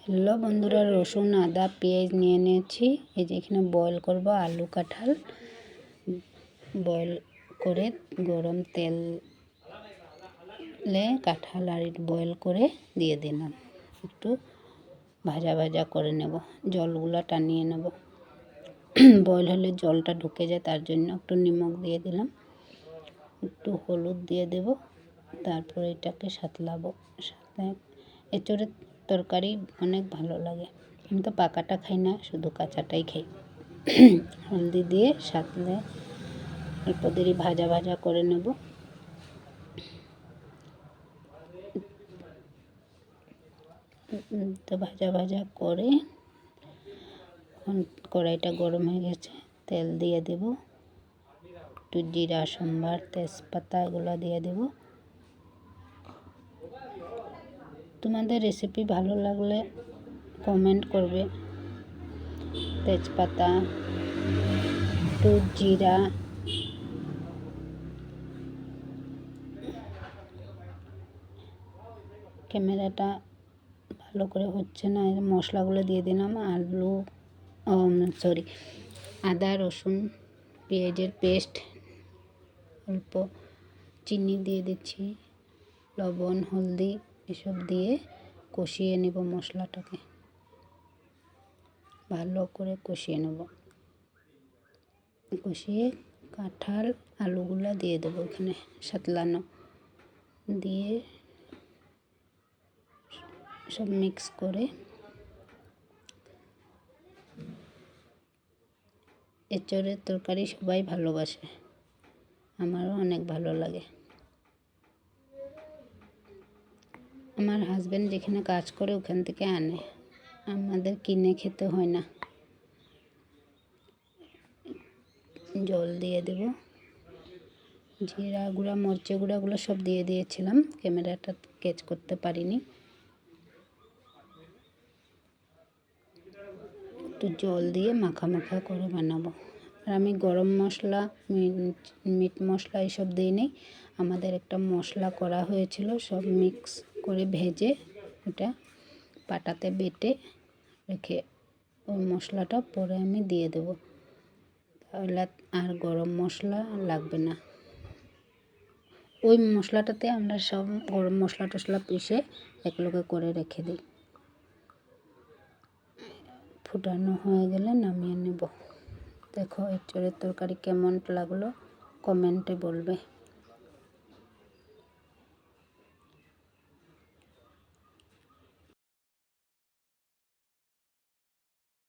Hello বন্ধুরা, রসুন আদা পেঁয়াজ নিয়ে নিয়েছি। এই যে এখানে বয়েল করব আলু কাঁঠাল। বয়েল করে গরম তেলে কাঁঠাল আর বয়েল করে দিয়ে দিলাম। একটু ভাজা ভাজা করে নেব, জলগুলো টানিয়ে নেব। বয়েল হলে জলটা ঢুকে যায়, তার জন্য একটু নিমখ দিয়ে দিলাম, একটু হলুদ দিয়ে দেব। তারপরে এটাকে সাঁতলাবো। এঁচোড়ের তরকারি অনেক ভালো লাগে। আমি তো পাকাটা খাই না, শুধু কাঁচাটাই খাই। হলদি দিয়ে সাঁতলে অল্প দেরি ভাজা ভাজা করে নেব। তো ভাজা ভাজা করে কড়াইটা গরম হয়ে গেছে, তেল দিয়ে দেব। একটু জিরা, সম্বার, তেজপাতা এগুলো দিয়ে দেব। তোমাদের রেসিপি ভালো লাগলে কমেন্ট করবে। তেজপাতা, একটু জিরা, ক্যামেরাটা ভালো করে হচ্ছে না, মশলাগুলো দিয়ে দিলাম। আদা রসুন পেঁয়াজের পেস্ট, অল্প চিনি দিয়ে দিচ্ছি, লবণ হলদি এসব দিয়ে কষিয়ে নেব। মশলাটাকে ভালো করে কষিয়ে নেব। কষিয়ে কাঁঠাল আলুগুলো দিয়ে দেবো এখানে সাতলানো, দিয়ে সব মিক্স করে এঁচোড়ের তরকারি সবাই ভালোবাসে, আমারও অনেক ভালো লাগে। আমার হাজব্যান্ড যেখানে কাজ করে ওখান থেকে আনে, আমাদের কিনে খেতে হয় না। জল দিয়ে দেব। জিরা গুঁড়া মরিচের গুঁড়াগুলো সব দিয়ে দিয়েছিলাম, ক্যামেরাটা ক্যাচ করতে পারিনি। একটু জল দিয়ে মাখা মাখা করে বানাবো। আর আমি গরম মশলা, মিট মশলা এসব দিই নি। আমাদের একটা মশলা করা হয়েছিল, সব মিক্স করে ভেজে ওটা পাটাতে বেটে রেখে ওই মশলাটা পরে আমি দিয়ে দেব। তাহলে আর গরম মশলা লাগবে না। ওই মশলাটাতে আমরা সব গরম মশলা টশলা পিষে একলগে করে রেখে দিই। ফুটানো হয়ে গেলে নামিয়ে নেব। দেখো এঁচোড়ের তরকারি কেমন লাগলো কমেন্টে বলবে।